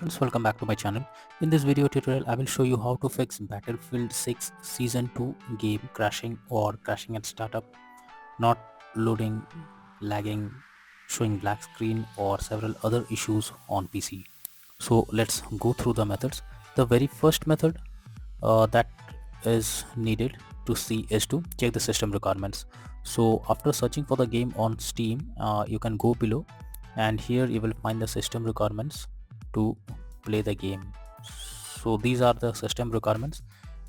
friends, welcome back to my channel. In this video tutorial I will show you how to fix Battlefield 6 Season 2 game crashing or crashing at startup, not loading, lagging, showing black screen or several other issues on PC. So let's go through the methods. The very first method that is needed to see is to check the system requirements. So after searching for the game on Steam, you can go below and here you will find the system requirements to play the game. So these are the system requirements.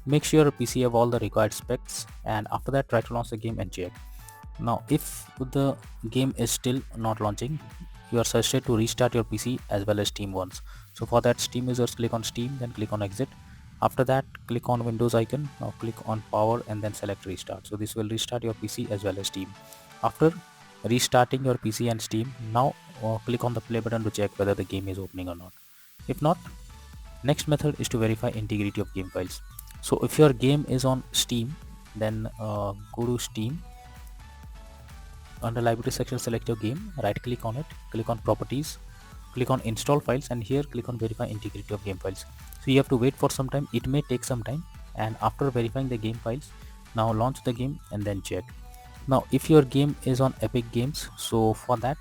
Make sure your PC have all the required specs, and after that try to launch the game and check. Now if the game is still not launching, you are suggested to restart your PC as well as Steam once. So for that, Steam users click on Steam, then click on exit. After that, click on Windows icon, now click on power and then select restart. So this will restart your PC as well as Steam. After restarting your PC and Steam, now click on the play button to check whether the game is opening or not. If not, next method is to verify integrity of game files. So if your game is on Steam, then go to Steam. Under library section, select your game, right click on it, click on properties, click on install files, and here click on verify integrity of game files. So you have to wait for some time, it may take some time, and after verifying the game files, now launch the game and then check. Now if your game is on Epic Games, so for that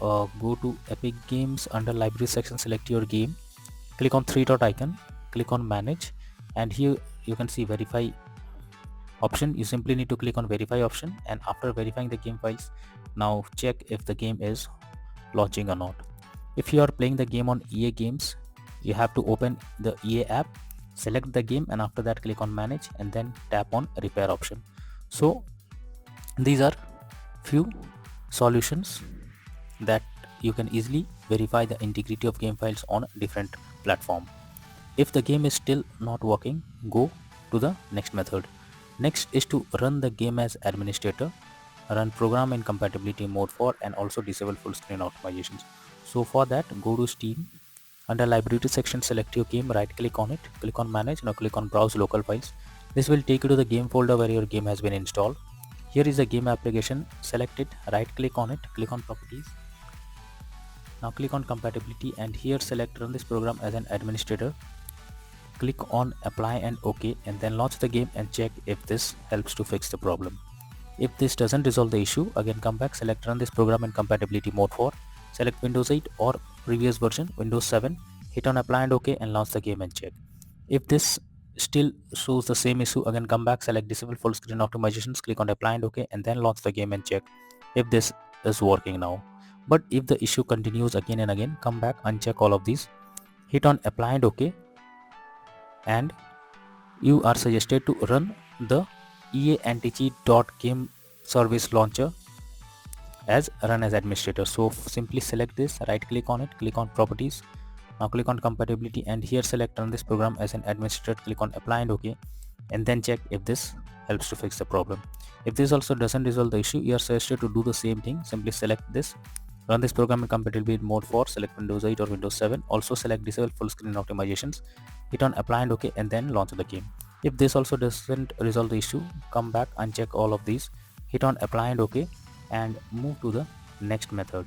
go to Epic Games, under library section select your game, click on three dot icon, click on manage, and here you can see verify option. You simply need to click on verify option, and after verifying the game files, now check if the game is launching or not. If you are playing the game on EA Games, you have to open the EA app, select the game, and after that click on manage and then tap on repair option. So these are few solutions that you can easily verify the integrity of game files on different platform. If the game is still not working, go to the next method. Next is to run the game as administrator, run program in compatibility mode for, and also disable full screen optimizations. So for that, go to Steam, under library section select your game, right click on it, click on manage, now click on browse local files. This will take you to the game folder where your game has been installed. Here is the game application, select it, right click on it, click on properties, now click on compatibility, and here select run this program as an administrator. Click on apply and OK, and then launch the game and check if this helps to fix the problem. If this doesn't resolve the issue, again come back, select run this program in compatibility mode for, select Windows 8 or previous version Windows 7, hit on apply and OK and launch the game and check. If this still shows the same issue, again come back, select disable full screen optimizations, click on apply and OK and then launch the game and check if this is working now. But if the issue continues again and again, come back, uncheck all of these, hit on apply and OK, and you are suggested to run the EA anti-cheat.game service launcher as run as administrator. So simply select this, right click on it, click on properties, now click on compatibility, and here select run this program as an administrator, click on apply and OK, and then check if this helps to fix the problem. If this also doesn't resolve the issue, you are suggested to do the same thing. Simply select this, run this program in compatibility mode for, select Windows 8 or Windows 7, also select disable full screen optimizations, hit on apply and OK and then launch the game. If this also doesn't resolve the issue, come back, uncheck all of these, hit on apply and OK and move to the next method.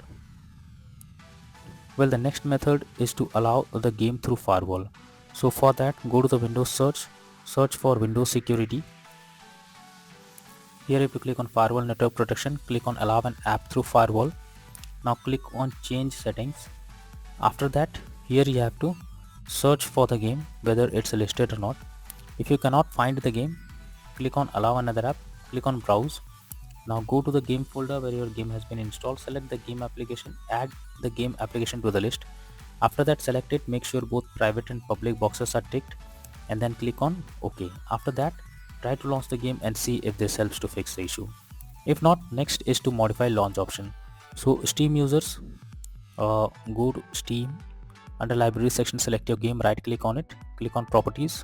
Well, the next method is to allow the game through firewall. So for that, go to the Windows search for Windows security. Here if you click on firewall network protection, click on allow an app through firewall. Now click on change settings. After that, here you have to search for the game, whether it's listed or not. If you cannot find the game, click on allow another app, click on browse. Now go to the game folder where your game has been installed, select the game application, add the game application to the list. After that, select it, make sure both private and public boxes are ticked, and then click on OK. After that, try to launch the game and see if this helps to fix the issue. If not, next is to modify launch option. So Steam users, go to Steam, under library section select your game, right click on it, click on properties,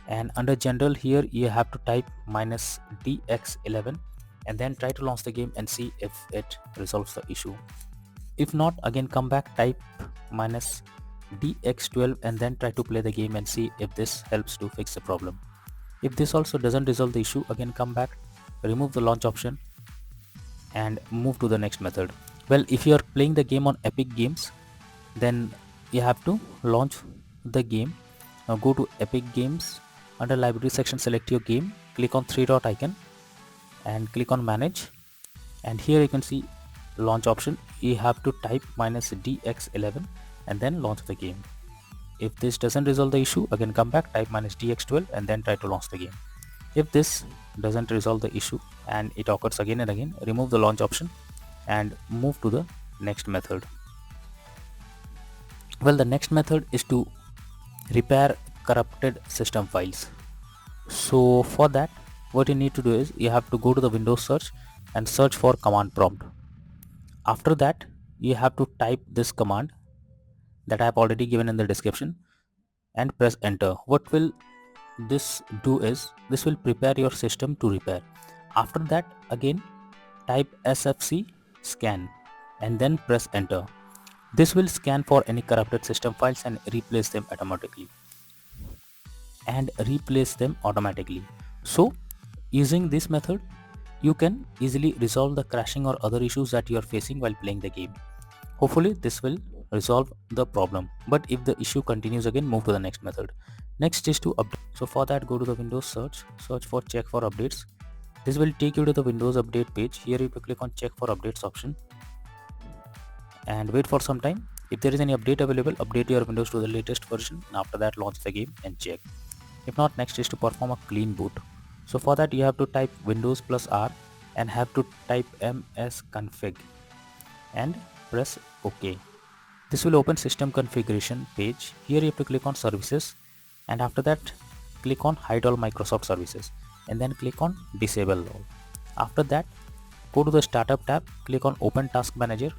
and under general here you have to type -dx11 and then try to launch the game and see if it resolves the issue. If not, again come back, type -dx12 and then try to play the game and see if this helps to fix the problem. If this also doesn't resolve the issue, again come back, remove the launch option and move to the next method. Well, if you are playing the game on Epic Games, then you have to launch the game. Now go to Epic Games. Under library section, select your game, click on three dot icon and click on manage, and here you can see launch option. You have to type -dx11 and then launch the game. If this doesn't resolve the issue, again come back, type -dx12 and then try to launch the game. If this doesn't resolve the issue and it occurs again and again, remove the launch option and move to the next method. Well, the next method is to repair corrupted system files. So for that, what you need to do is you have to go to the Windows search and search for command prompt. After that, you have to type this command that I have already given in the description and press enter. What will this do is this will prepare your system to repair. After that, again type sfc scan and then press enter. This will scan for any corrupted system files and replace them automatically. So using this method, you can easily resolve the crashing or other issues that you are facing while playing the game. Hopefully this will resolve the problem, but if the issue continues again, move to the next method. Next is to update. So for that, go to the Windows search for check for updates. This will take you to the Windows update page. Here you have to click on check for updates option and wait for some time. If there is any update available, update your Windows to the latest version, and after that launch the game and check. If not, next is to perform a clean boot. So for that, you have to type Windows plus R and have to type msconfig and press OK. This will open system configuration page. Here you have to click on services and after that click on hide all Microsoft services and then click on disable all. After that, go to the startup tab, click on open task manager.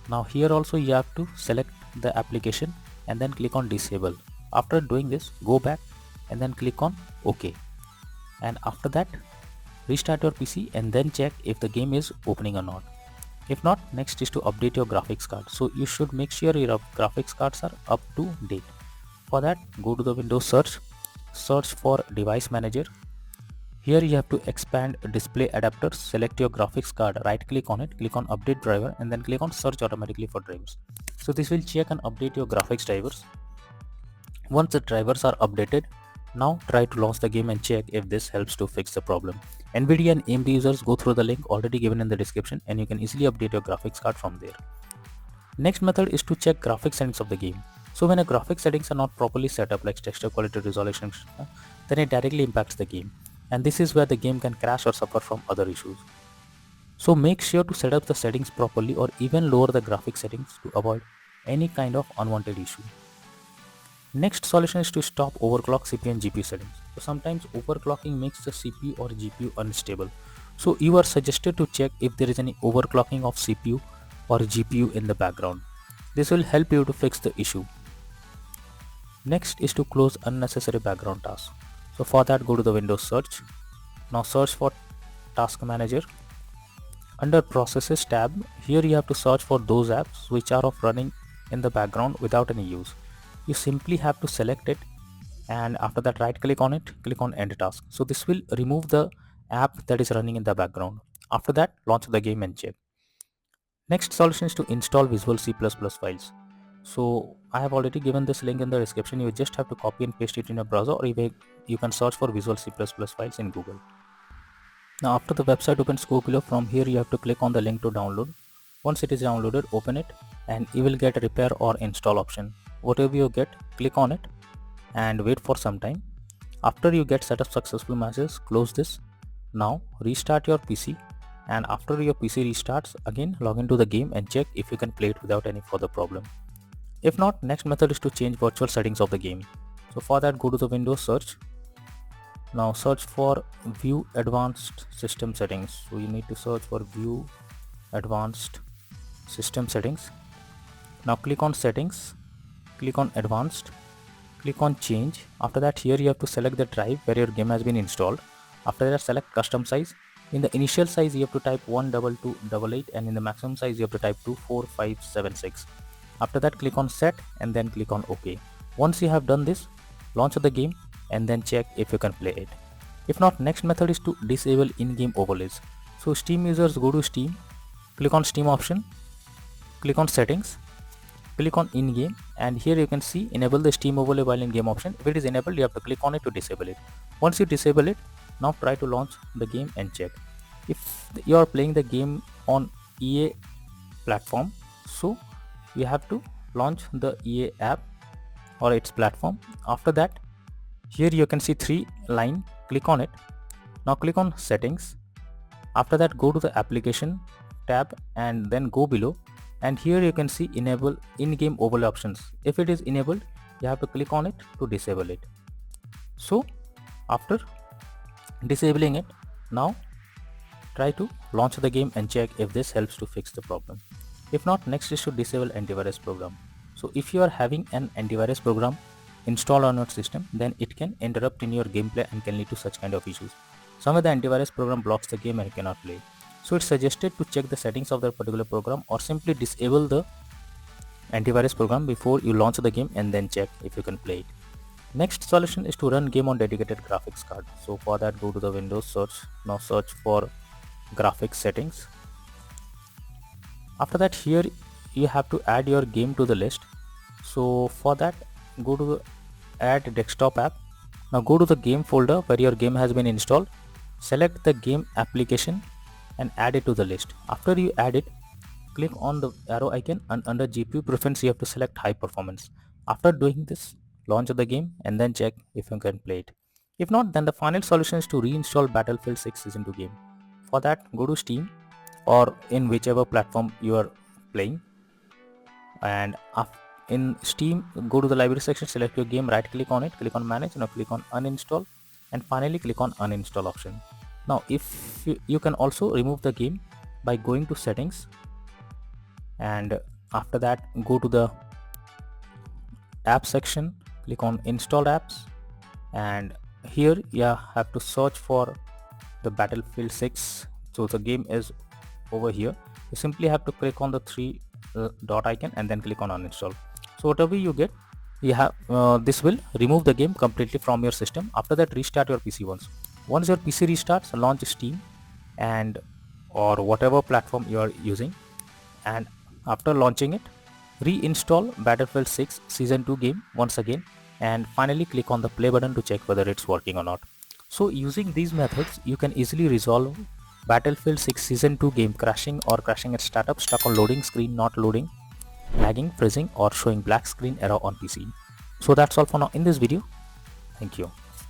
Now here also you have to select the application and then click on disable. After doing this, go back and then click on OK, and after that restart your PC and then check if the game is opening or not. If not, next is to update your graphics card. So you should make sure your graphics cards are up to date. For that, go to the Windows search for device manager. Here you have to expand display adapters, select your graphics card, right click on it, click on update driver and then click on search automatically for drivers. So this will check and update your graphics drivers. Once the drivers are updated, now try to launch the game and check if this helps to fix the problem. NVIDIA and AMD users, go through the link already given in the description and you can easily update your graphics card from there. Next method is to check graphics settings of the game. So when a graphics settings are not properly set up, like texture quality, resolution, then it directly impacts the game. And this is where the game can crash or suffer from other issues. So make sure to set up the settings properly or even lower the graphics settings to avoid any kind of unwanted issue. Next solution is to stop overclock CPU and GPU settings. So sometimes overclocking makes the CPU or GPU unstable. So you are suggested to check if there is any overclocking of CPU or GPU in the background. This will help you to fix the issue. Next is to close unnecessary background tasks. So for that, go to the Windows search. Now search for Task Manager. Under Processes tab, here you have to search for those apps which are of running in the background without any use. You simply have to select it and after that right click on it, click on End Task. So this will remove the app that is running in the background. After that, launch the game and check. Next solution is to install Visual C++ files. So I have already given this link in the description. You just have to copy and paste it in your browser, or you can search for Visual C++ files in Google. Now after the website opens, go below. From here you have to click on the link to download. Once it is downloaded, open it and you will get a repair or install option. Whatever you get, click on it and wait for some time. After you get setup successful message, close this. Now restart your PC, and after your PC restarts, again log into the game and check if you can play it without any further problem. If not, next method is to change virtual settings of the game. So for that, go to the Windows search. Now search for View Advanced System Settings. So you need to search for View Advanced System Settings. Now click on Settings, click on Advanced, click on Change. After that, here you have to select the drive where your game has been installed. After that, select Custom Size. In the initial size you have to type 12288 and in the maximum size you have to type 24576. After that, click on Set and then click on OK. Once you have done this, launch the game and then check if you can play it. If not, next method is to disable in-game overlays. So Steam users, go to Steam, click on Steam option, click on Settings, click on in-game, and here you can see enable the Steam overlay while in game option. If it is enabled, you have to click on it to disable it. Once you disable it, now try to launch the game and check. If you are playing the game on EA platform, so you have to launch the EA app or its platform. After that, here you can see 3 line, click on it. Now click on settings. After that, go to the application tab and then go below, and here you can see enable in-game overlay options. If it is enabled, you have to click on it to disable it. So after disabling it, now try to launch the game and check if this helps to fix the problem. If not, next is to disable antivirus program. So if you are having an antivirus program installed on your system, then it can interrupt in your gameplay and can lead to such kind of issues. Somewhere the antivirus program blocks the game and you cannot play. So it's suggested to check the settings of that particular program or simply disable the antivirus program before you launch the game and then check if you can play it. Next solution is to run game on dedicated graphics card. So for that, go to the Windows search. Now search for graphics settings. After that, here you have to add your game to the list. So for that, go to the add desktop app. Now go to the game folder where your game has been installed. Select the game application and add it to the list. After you add it, click on the arrow icon and under GPU preference you have to select high performance. After doing this, launch the game and then check if you can play it. If not, then the final solution is to reinstall Battlefield 6 Season 2 game. For that, go to Steam or in whichever platform you are playing, and in Steam, go to the library section, select your game, right click on it, click on manage, now click on uninstall, and finally click on uninstall option. Now if you can also remove the game by going to settings, and after that go to the app section, click on install apps, and here you have to search for the Battlefield 6. So the game is over here. You simply have to click on the 3 dot icon and then click on uninstall. So whatever you get, you have this will remove the game completely from your system. After that, restart your PC once your PC restarts, launch Steam and or whatever platform you are using, and after launching it, reinstall Battlefield 6 Season 2 game once again, and finally click on the play button to check whether it's working or not. So using these methods, you can easily resolve Battlefield 6 Season 2 game crashing or crashing at startup, stuck on loading screen, not loading, lagging, freezing, or showing black screen error on PC. So that's all for now in this video. Thank you.